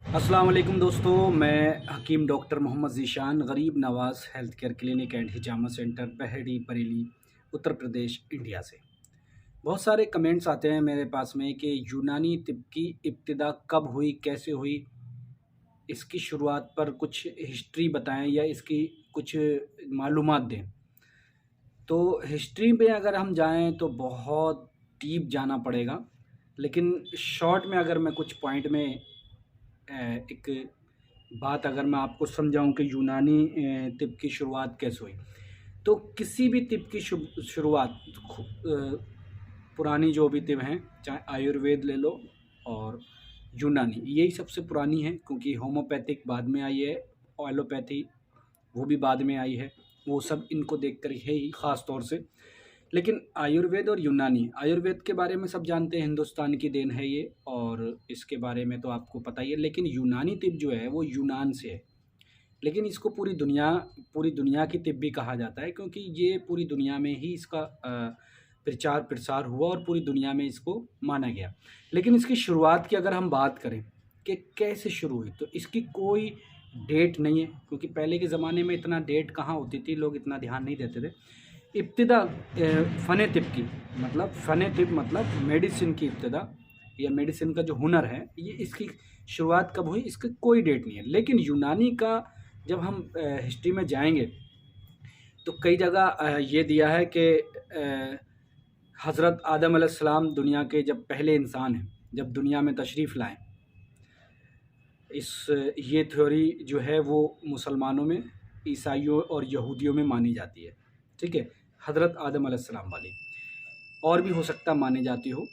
अस्सलाम वालेकुम दोस्तों, मैं हकीम doctor Mohammad Zeeshan Garib Nawaz health care clinic and Hijama centre Baheri Bareilly Uttar Pradesh India से। बहुत सारे कमेंट्स आते हैं मेरे पास में कि यूनानी तिब की इब्तिदा कब हुई, कैसे हुई, इसकी शुरुआत पर कुछ हिस्ट्री बताएं या इसकी कुछ मालूमात दें। तो हिस्ट्री में अगर हम जाएं तो बहुत डीप जाना पड़ेगा, लेकिन शॉर्ट में अगर मैं कुछ पॉइंट में एक बात अगर मैं आपको समझाऊं कि यूनानी तिब की शुरुआत कैसे हुई, तो किसी भी तिब की शुरुआत पुरानी जो भी तिब हैं, चाहे आयुर्वेद ले लो और यूनानी, यही सबसे पुरानी है क्योंकि होम्योपैथिक बाद में आई है, एलोपैथी वो भी बाद में आई है, वो सब इनको देख कर है ही ख़ास तौर से। लेकिन आयुर्वेद और यूनानी, आयुर्वेद के बारे में सब जानते हैं, हिंदुस्तान की देन है ये, और इसके बारे में तो आपको पता ही है। लेकिन यूनानी तिब जो है वो यूनान से है, लेकिन इसको पूरी दुनिया की तिब भी कहा जाता है क्योंकि ये पूरी दुनिया में ही इसका प्रचार प्रसार हुआ और पूरी दुनिया में इसको माना गया। लेकिन इसकी शुरुआत की अगर हम बात करें कि कैसे शुरू हुई, तो इसकी कोई डेट नहीं है क्योंकि पहले के ज़माने में इतना डेट कहाँ होती थी, लोग इतना ध्यान नहीं देते थे। इब्तिदा फ़न तिब की, मतलब फ़न तिब मतलब मेडिसिन की इब्तिदा या मेडिसिन का जो हुनर है, ये इसकी शुरुआत कब हुई इसकी कोई डेट नहीं है। लेकिन यूनानी का जब हम हिस्ट्री में जाएंगे तो कई जगह ये दिया है कि हज़रत आदम अलैहिस्सलाम दुनिया के जब पहले इंसान हैं, जब दुनिया में तशरीफ़ लाए, ये थ्योरी जो है वो मुसलमानों में, ईसाइयों और यहूदियों में मानी जाती है। ठीक है, हज़रत आदम अलैहिस्सलाम वाली, और भी हो सकता मानी जाती हो।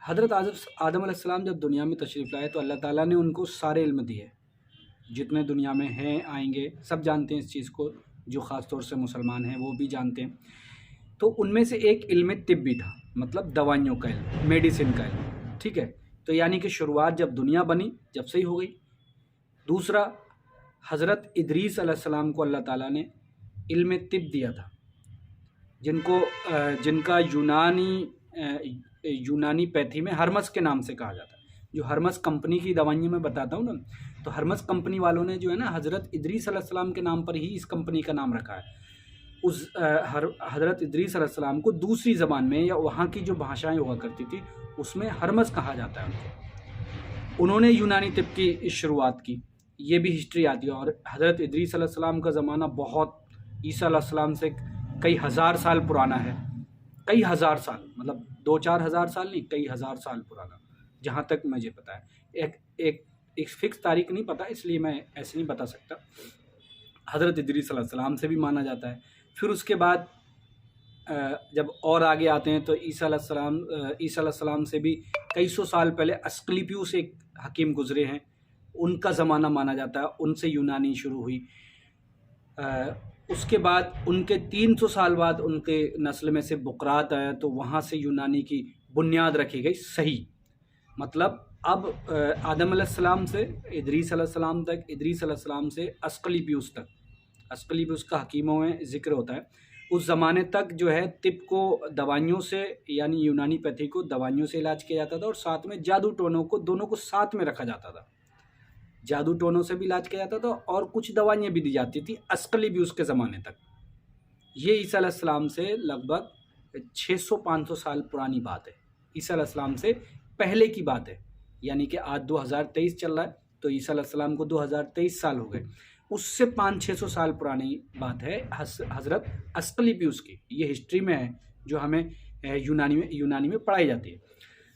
हज़रत आदम अलैहिस्सलाम जब दुनिया में तशरीफ़ लाए तो अल्लाह ताला ने उनको सारे इल्म दिए, जितने दुनिया में हैं आएंगे, सब जानते हैं इस चीज़ को, जो ख़ास तौर से मुसलमान हैं वो भी जानते हैं। तो उनमें से एक इल्म तिब भी था, मतलब दवाइयों का इल्म, मेडिसिन का इल्म। ठीक है, तो यानी कि शुरुआत जब दुनिया बनी जब से ही हो गई। दूसरा, हज़रत इदरीस अलैहिस्सलाम को अल्लाह ताला ने इल्म तिब दिया था, जिनका यूनानी पैथी में हर्मस के नाम से कहा जाता है। जो हर्मस कंपनी की दवाइयाँ मैं बताता हूँ ना, तो हर्मस कंपनी वालों ने जो है ना, हज़रत इदरीस अलैहिस्सलाम के नाम पर ही इस कंपनी का नाम रखा है। उस हज़रत इदरीस अलैहिस्सलाम को दूसरी ज़बान में या वहाँ की जो भाषाएं हुआ करती थी उसमें हर्मस कहा जाता है उनको। उन्होंने यूनानी तिब की शुरुआत की, ये भी हिस्ट्री आती है। और हज़रत इदरीस अलैहिस्सलाम का ज़माना बहुत ईसा अलैहिस्सलाम से कई हज़ार साल पुराना है, कई हज़ार साल, मतलब 2-4 हज़ार साल नहीं, कई हज़ार साल पुराना, जहाँ तक मुझे पता है। एक फ़िक्स तारीख नहीं पता, इसलिए मैं ऐसे नहीं बता सकता। हज़रत इदरीस अलैहिस्सलाम से भी माना जाता है। फिर उसके बाद जब और आगे आते हैं तो ईसा अलैहिस्सलाम से भी कई सौ साल पहले अस्क्लेपियस एक हकीम गुजरे हैं, उनका ज़माना माना जाता है, उनसे यूनानी शुरू हुई। उसके बाद उनके 300 साल बाद उनके नस्ल में से बुकरात आया, तो वहाँ से यूनानी की बुनियाद रखी गई सही। मतलब अब आदम अलैहिस्सलाम से इदरीस अलैहिस्सलाम तक, इदरीस अलैहिस्सलाम से अस्क्लेपियस तक, अस्क्लेपियस का हकीमों में ज़िक्र होता है, उस ज़माने तक जो है तिब को दवाइयों से, यानी यूनानी पैथी को दवाइयों से इलाज किया जाता था और साथ में जादू टोनों को, दोनों को साथ में रखा जाता था। जादू टोनों से भी इलाज किया जाता था और कुछ दवाइयाँ भी दी जाती थी अस्क्लेपियस के ज़माने तक। ये ईसा अलैहिस्सलाम से लगभग 600-500 साल पुरानी बात है, ईसा अलैहिस्सलाम से पहले की बात है। यानी कि आज 2023 चल रहा है, तो ईसा अलैहिस्सलाम को 2023 साल हो गए, उससे 500-600 साल पुरानी बात है हज़रत अस्क्लेपियस की। ये हिस्ट्री में है जो हमें यूनानी में पढ़ाई जाती है।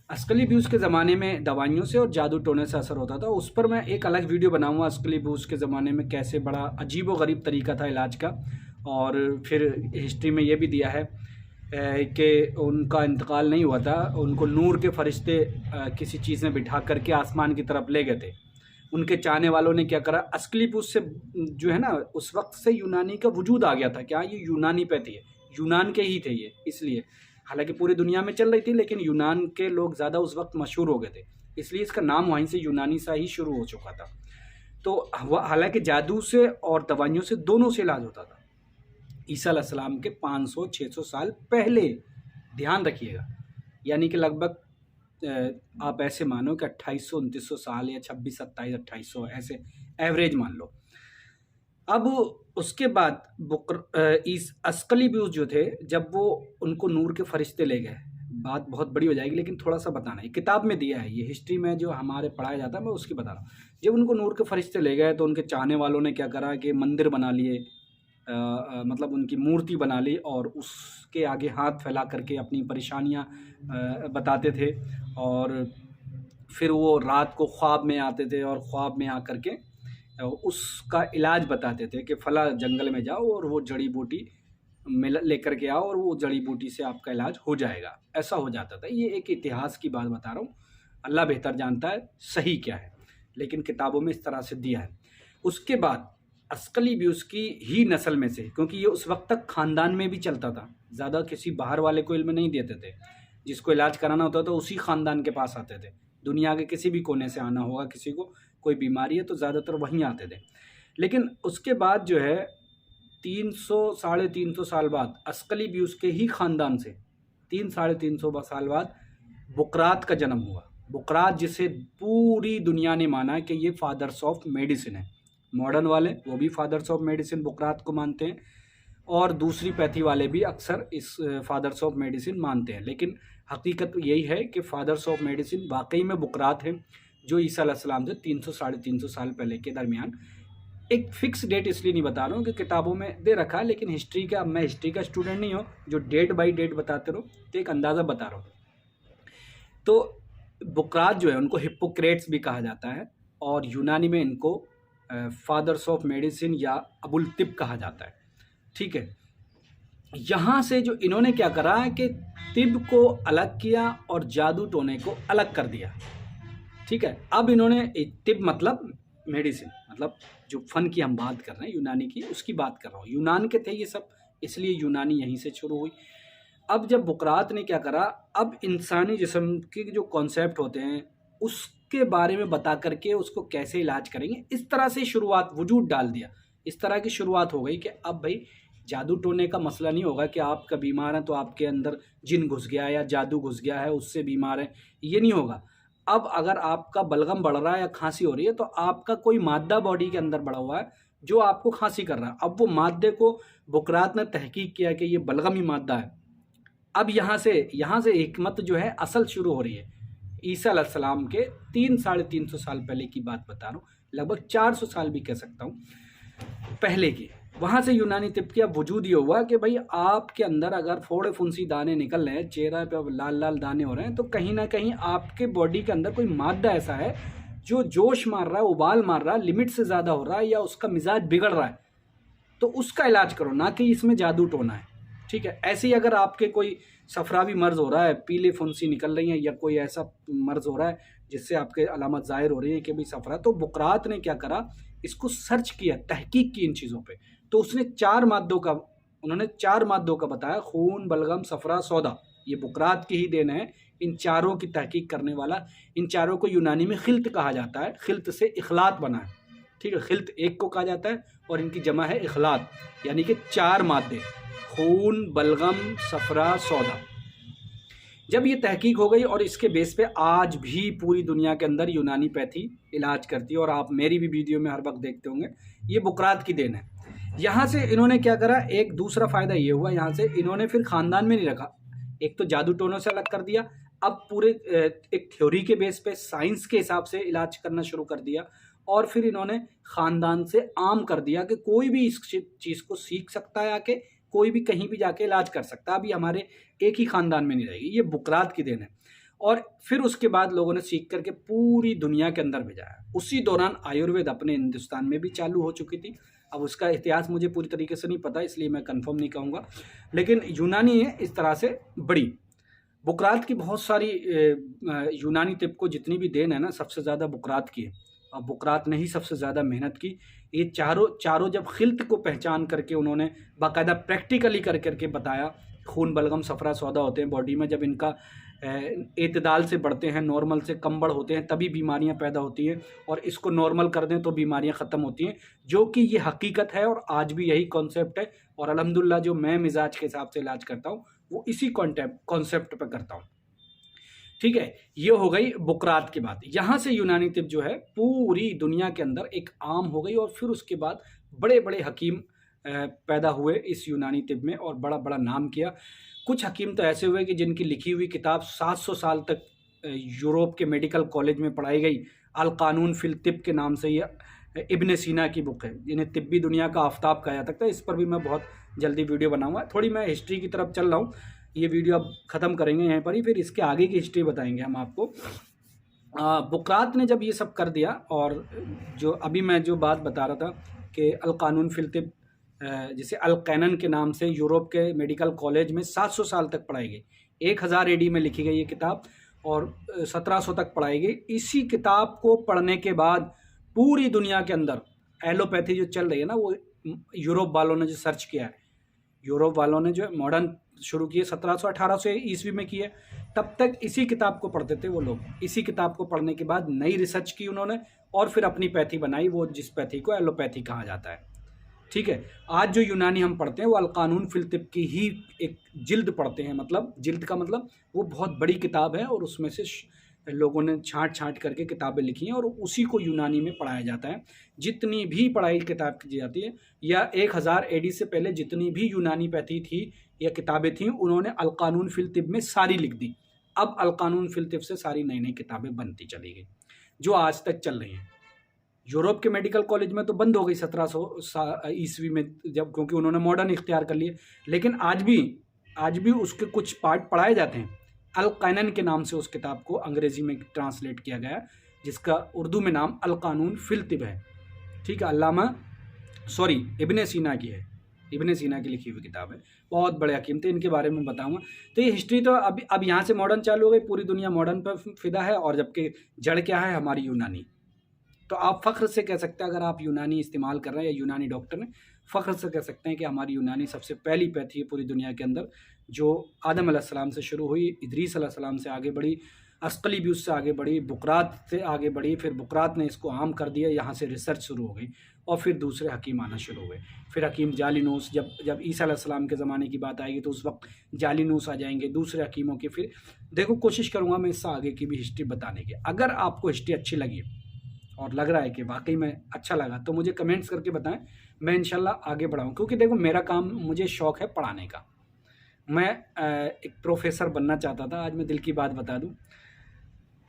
अस्क्लेपियस के ज़माने में दवाइयों से और जादू टोने से असर होता था, उस पर मैं एक अलग वीडियो बनाऊंगा। अस्क्लेपियस के ज़माने में कैसे बड़ा अजीब व गरीब तरीका था इलाज का। और फिर हिस्ट्री में ये भी दिया है कि उनका इंतकाल नहीं हुआ था, उनको नूर के फरिश्ते किसी चीज़ में बिठा करके आसमान की तरफ ले गए थे। उनके चाहने वालों ने क्या करा, अस्क्लेपियस से जो है ना, उस वक्त से यूनानी का वजूद आ गया था। क्या ये यूनानी पैथी है, यूनान के ही थे ये, इसलिए हालांकि पूरी दुनिया में चल रही थी, लेकिन यूनान के लोग ज़्यादा उस वक्त मशहूर हो गए थे, इसलिए इसका नाम वहीं से यूनानी सा ही शुरू हो चुका था। तो हालांकि जादू से और दवाइयों से दोनों से इलाज होता था ईसा अलैहिस्सलाम के 500-600 साल पहले, ध्यान रखिएगा। यानी कि लगभग आप ऐसे मानो कि 2800-2900 साल या 26-27-2800 ऐसे एवरेज मान लो। अब उसके बाद इस अस्कली ब्यूस जो थे, जब वो उनको नूर के फरिश्ते ले गए, बात बहुत बड़ी हो जाएगी लेकिन थोड़ा सा बताना है, किताब में दिया है, ये हिस्ट्री में जो हमारे पढ़ाया जाता है मैं उसकी बता रहा हूँ। जब उनको नूर के फरिश्ते ले गए तो उनके चाहने वालों ने क्या करा कि मंदिर बना लिए, मतलब उनकी मूर्ति बना ली और उसके आगे हाथ फैला करके अपनी परेशानियाँ बताते थे, और फिर वो रात को ख्वाब में आते थे और ख्वाब में आकर के उसका इलाज बताते थे कि फला जंगल में जाओ और वो जड़ी बूटी मिल लेकर के आओ और वो जड़ी बूटी से आपका इलाज हो जाएगा। ऐसा हो जाता था। ये एक इतिहास की बात बता रहा हूँ, अल्लाह बेहतर जानता है सही क्या है, लेकिन किताबों में इस तरह से दिया है। उसके बाद अस्कली भी उसकी ही नस्ल में से, क्योंकि ये उस वक्त तक ख़ानदान में भी चलता था, ज़्यादा किसी बाहर वाले को इल्म नहीं देते थे। जिसको इलाज कराना होता था उसी ख़ानदान के पास आते थे। दुनिया के किसी भी कोने से आना होगा, किसी को कोई बीमारी है तो ज़्यादातर वहीं आते थे। लेकिन उसके बाद जो है 300 साढ़े 300 साल बाद अस्कली भी उसके ही ख़ानदान से 300-350 साल बाद बुकरात का जन्म हुआ। बुकरात जिसे पूरी दुनिया ने माना कि ये फादर्स ऑफ मेडिसिन है। मॉडर्न वाले वो भी फादर्स ऑफ मेडिसिन बुकरात को मानते हैं, और दूसरी पैथी वाले भी अक्सर इस फादर्स ऑफ मेडिसिन मानते हैं। लेकिन हकीकत यही है कि फादर्स ऑफ मेडिसिन वाकई में बुकरात हैं, जो ईसा अलैहिस्सलाम से 300 साढ़े 300 साल पहले के दरमियान। एक फ़िक्स डेट इसलिए नहीं बता रहा हूँ कि किताबों में दे रखा है, लेकिन हिस्ट्री का, मैं हिस्ट्री का स्टूडेंट नहीं हूँ जो डेट बाई डेट बताते रहो, तो एक अंदाज़ा बता रहा हूँ। तो बुकरात जो है उनको हिप्पोक्रेट्स भी कहा जाता है, और यूनानी में इनको फादर्स ऑफ मेडिसिन या अबुल तिब कहा जाता है। ठीक है, यहाँ से जो इन्होंने क्या करा है कि तिब को अलग किया और जादू टोने को अलग कर दिया। ठीक है, अब इन्होंने तिब मतलब मेडिसिन, मतलब जो फन की हम बात कर रहे हैं यूनानी की, उसकी बात कर रहा हूँ। यूनान के थे ये सब, इसलिए यूनानी यहीं से शुरू हुई। अब जब बुकरात ने क्या करा, अब इंसानी जिस्म के जो कॉन्सेप्ट होते हैं उसके बारे में बता करके उसको कैसे इलाज करेंगे, इस तरह से शुरुआत वजूद डाल दिया। इस तरह की शुरुआत हो गई कि अब भाई जादू टोने का मसला नहीं होगा कि आपका बीमार है तो आपके अंदर जिन घुस गया या जादू घुस गया है उससे बीमार है, ये नहीं होगा। अब अगर आपका बलगम बढ़ रहा है या खांसी हो रही है तो आपका कोई मादा बॉडी के अंदर बढ़ा हुआ है जो आपको खांसी कर रहा है। अब वो मादे को बुकरात ने तहकीक किया कि ये बलगमी मादा है। अब यहाँ से हिकमत जो है असल शुरू हो रही है। ईसा अलैहिस्सलाम के 300-350 साल पहले की बात बता रहा हूँ, लगभग 400 साल भी कह सकता हूँ पहले की। वहाँ से यूनानी तिब का वजूद ये हुआ कि भाई आपके अंदर अगर फोड़े फुंसी दाने निकल रहे हैं, चेहरा पे लाल लाल दाने हो रहे हैं, तो कहीं ना कहीं आपके बॉडी के अंदर कोई मादा ऐसा है जो जोश मार रहा है, उबाल मार रहा है, लिमिट से ज़्यादा हो रहा है या उसका मिजाज बिगड़ रहा है, तो उसका इलाज करो, ना कि इसमें जादू टोना है। ठीक है, ऐसे ही अगर आपके कोई सफरावी मर्ज हो रहा है, पीले फुंसी निकल रही हैं या कोई ऐसा मर्ज हो रहा है जिससे आपके अलामत ज़ाहिर हो रही है कि भाई सफरा, तो बुकरात ने क्या करा, इसको सर्च किया, तहकीक की इन चीज़ों पे। तो उसने उन्होंने 4 मादों का बताया, खून, बलगम, सफरा, सौदा। ये बुकरात की ही देन है, इन चारों की तहकीक करने वाला। इन चारों को यूनानी में खिल्त कहा जाता है, खिल्त से इखलात बना है। ठीक है, खिल्त एक को कहा जाता है और इनकी जमा है इखलात, यानी कि 4 मादे, खून, बलगम, सफरा, सौदा। जब ये तहकीक हो गई और इसके बेस पे आज भी पूरी दुनिया के अंदर यूनानी पैथी इलाज करती है, और आप मेरी भी वीडियो में हर वक्त देखते होंगे, ये बुकरात की देन है। यहाँ से इन्होंने क्या करा, एक दूसरा फ़ायदा ये हुआ, यहाँ से इन्होंने फिर ख़ानदान में नहीं रखा, एक तो जादू टोनों से अलग कर दिया, अब पूरे एक थ्योरी के बेस पे साइंस के हिसाब से इलाज करना शुरू कर दिया, और फिर इन्होंने ख़ानदान से आम कर दिया कि कोई भी इस चीज़ को सीख सकता है, आके कोई भी कहीं भी जाके इलाज कर सकता है। अभी हमारे एक ही ख़ानदान में नहीं रहेगी, ये बुकरात की देन है। और फिर उसके बाद लोगों ने सीख करके पूरी दुनिया के अंदर भेजाया। उसी दौरान आयुर्वेद अपने हिंदुस्तान में भी चालू हो चुकी थी। अब उसका इतिहास मुझे पूरी तरीके से नहीं पता, इसलिए मैं कंफर्म नहीं कहूँगा, लेकिन यूनानी है इस तरह से बड़ी। बुकरात की बहुत सारी यूनानी तिब को जितनी भी देन है ना, सबसे ज़्यादा बुकरात की है, और बुकरात ने ही सबसे ज़्यादा मेहनत की। ये चारों जब खिल्त को पहचान करके उन्होंने बाकायदा प्रैक्टिकली कर करके बताया, खून, बलगम, सफरा, सौदा होते हैं बॉडी में, जब इनका एतदाल से बढ़ते हैं, नॉर्मल से कम बढ़ होते हैं, तभी बीमारियां पैदा होती हैं, और इसको नॉर्मल कर दें तो बीमारियां ख़त्म होती हैं, जो कि ये हकीकत है और आज भी यही कॉन्सेप्ट है। और अल्हम्दुलिल्लाह जो मैं मिजाज के हिसाब से इलाज करता हूँ वो इसी कॉन्सेप्ट पे करता हूँ। ठीक है, ये हो गई बुकरात की बात। यहाँ से यूनानी तिब जो है पूरी दुनिया के अंदर एक आम हो गई, और फिर उसके बाद बड़े बड़े हकीम पैदा हुए इस यूनानी तिब में और बड़ा बड़ा नाम किया। कुछ हकीम तो ऐसे हुए कि जिनकी लिखी हुई किताब 700 साल तक यूरोप के मेडिकल कॉलेज में पढ़ाई गई। अल कानून फिल तिब के नाम से ये इब्न सीना की बुक है, जिन्हें तिब्बी दुनिया का आफताब कहा जाता है। इस पर भी मैं बहुत जल्दी वीडियो बनाऊंगा। थोड़ी मैं हिस्ट्री की तरफ चल रहा हूँ, ये वीडियो अब ख़त्म करेंगे यहीं पर ही, फिर इसके आगे की हिस्ट्री बताएंगे हम आपको। बुकरात ने जब ये सब कर दिया, और जो अभी मैं जो बात बता रहा था कि अल कानून फिल तिब, जिसे अल कैनन के नाम से यूरोप के मेडिकल कॉलेज में 700 साल तक पढ़ाई गई। 1000 AD में लिखी गई ये किताब और 1700 तक पढ़ाई गई। इसी किताब को पढ़ने के बाद पूरी दुनिया के अंदर एलोपैथी जो चल रही है ना, वो यूरोप वालों ने जो सर्च किया है, यूरोप वालों ने जो मॉडर्न शुरू किए 1700-1800 ईस्वी में किए, तब तक इसी किताब को पढ़ते थे वो लोग। इसी किताब को पढ़ने के बाद नई रिसर्च की उन्होंने और फिर अपनी पैथी बनाई, वो जिस पैथी को एलोपैथी कहा जाता है। ठीक है, आज जो यूनानी हम पढ़ते हैं वो अल कानून फिल तिब की ही एक जिल्द पढ़ते हैं। मतलब जिल्द का मतलब वो बहुत बड़ी किताब है और उसमें से लोगों ने छांट छांट करके किताबें लिखी हैं और उसी को यूनानी में पढ़ाया जाता है। जितनी भी पढ़ाई किताब की जाती है, या 1000 AD से पहले जितनी भी यूनानी पैथी थी या किताबें थीं, उन्होंने अल कानून फिल तिब में सारी लिख दी। अब अल कानून फिल तिब से सारी नई नई किताबें बनती चली गई जो आज तक चल रही हैं। यूरोप के मेडिकल कॉलेज में तो बंद हो गई 1700 ईस्वी में, जब क्योंकि उन्होंने मॉडर्न इख्तियार कर लिए, लेकिन आज भी उसके कुछ पार्ट पढ़ाए जाते हैं। अल कैनन के नाम से उस किताब को अंग्रेजी में ट्रांसलेट किया गया, जिसका उर्दू में नाम अल कानून फिल तिब है। ठीक है, इब्न सीना की है, इब्न सीना की लिखी हुई किताब है। बहुत बड़े हकीम थे, इनके बारे में बताऊंगा। तो ये हिस्ट्री तो अब यहाँ से मॉडर्न चालू हो गई, पूरी दुनिया मॉडर्न पर फिदा है, और जबकि जड़ क्या है हमारी यूनानी। तो आप फ़ख्र से कह सकते हैं, अगर आप यूनानी इस्तेमाल कर रहे हैं या यूनानी डॉक्टर हैं, फ़ख्र से कह सकते हैं कि हमारी यूनानी सबसे पहली पैथी है पूरी दुनिया के अंदर, जो आदम अलैहिस्सलाम से शुरू हुई, इदरीस अलैहिस्सलाम से आगे बढ़ी, अस्कली भी उससे आगे बढ़ी, बुकरात से आगे बढ़ी, फिर बुकरात ने इसको आम कर दिया, यहाँ से रिसर्च शुरू हो गई, और फिर दूसरे हकीम आना शुरू हुए। फिर हकीम जालिनूस, जब ईसा अलैहिस्सलाम के ज़माने की बात आएगी तो उस वक्त जालिनूस आ जाएंगे, दूसरे हकीमों की। फिर देखो, कोशिश करूँगा मैं इससे आगे की भी हिस्ट्री बताने की। अगर आपको हिस्ट्री अच्छी लगी और लग रहा है कि वाकई में अच्छा लगा, तो मुझे कमेंट्स करके बताएं, मैं इंशाल्लाह आगे बढ़ाऊँ। क्योंकि देखो, मेरा काम, मुझे शौक़ है पढ़ाने का। मैं एक प्रोफेसर बनना चाहता था, आज मैं दिल की बात बता दूं,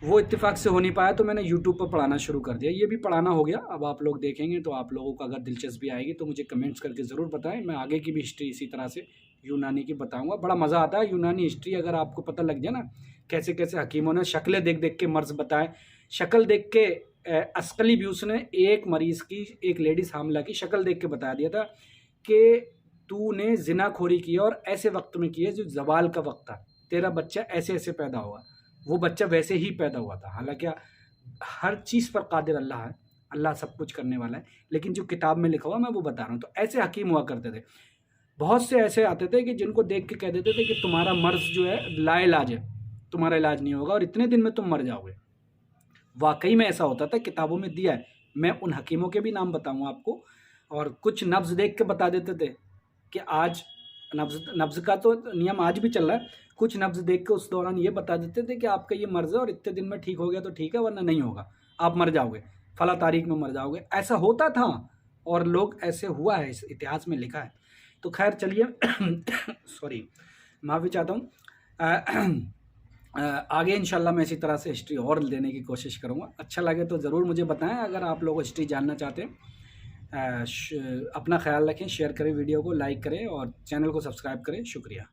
वो इत्तेफाक से हो नहीं पाया, तो मैंने यूट्यूब पर पढ़ाना शुरू कर दिया। ये भी पढ़ाना हो गया, अब आप लोग देखेंगे तो आप लोगों को अगर दिलचस्पी आएगी तो मुझे कमेंट्स करके ज़रूर बताएं। मैं आगे की भी हिस्ट्री इसी तरह से यूनानी की बताऊँगा। बड़ा मज़ा आता है यूनानी हिस्ट्री, अगर आपको पता लग जाए ना कैसे कैसे हकीमों ने शक्लें देख देख के मर्ज़ बताए। शक्ल देख के अस्कली ब्यूस ने एक मरीज़ की, एक लेडीज़ हामिला की शक्ल देख के बता दिया था कि तूने ज़िनाखोरी की और ऐसे वक्त में की है जो ज़वाल का वक्त था, तेरा बच्चा ऐसे ऐसे पैदा हुआ। वो बच्चा वैसे ही पैदा हुआ था। हालांकि हर चीज़ पर कादिर अल्लाह है, अल्लाह सब कुछ करने वाला है, लेकिन जो किताब में लिखा हुआ मैं वो बता रहा हूँ। तो ऐसे हकीम हुआ करते थे। बहुत से ऐसे आते थे कि जिनको देख के कह देते थे कि तुम्हारा मर्ज जो है लाइलाज है, तुम्हारा इलाज नहीं होगा और इतने दिन में तुम मर जाओगे। वाकई में ऐसा होता था, किताबों में दिया है। मैं उन हकीमों के भी नाम बताऊँगा आपको, और कुछ नब्ज़ देख के बता देते थे कि आज नब्ज़ का तो नियम आज भी चल रहा है। कुछ नब्ज़ देख के उस दौरान ये बता देते थे कि आपका ये मर्ज़ है और इतने दिन में ठीक हो गया तो ठीक है, वरना नहीं होगा, आप मर जाओगे, फला तारीख में मर जाओगे। ऐसा होता था और लोग ऐसे हुआ है, इस इतिहास में लिखा है। तो खैर चलिए सॉरी, माफ़ी चाहता हूँ। आगे इंशाल्लाह मैं इसी तरह से हिस्ट्री और देने की कोशिश करूँगा। अच्छा लगे तो ज़रूर मुझे बताएं। अगर आप लोग हिस्ट्री जानना चाहते हैं, अपना ख्याल रखें, शेयर करें, वीडियो को लाइक करें और चैनल को सब्सक्राइब करें। शुक्रिया।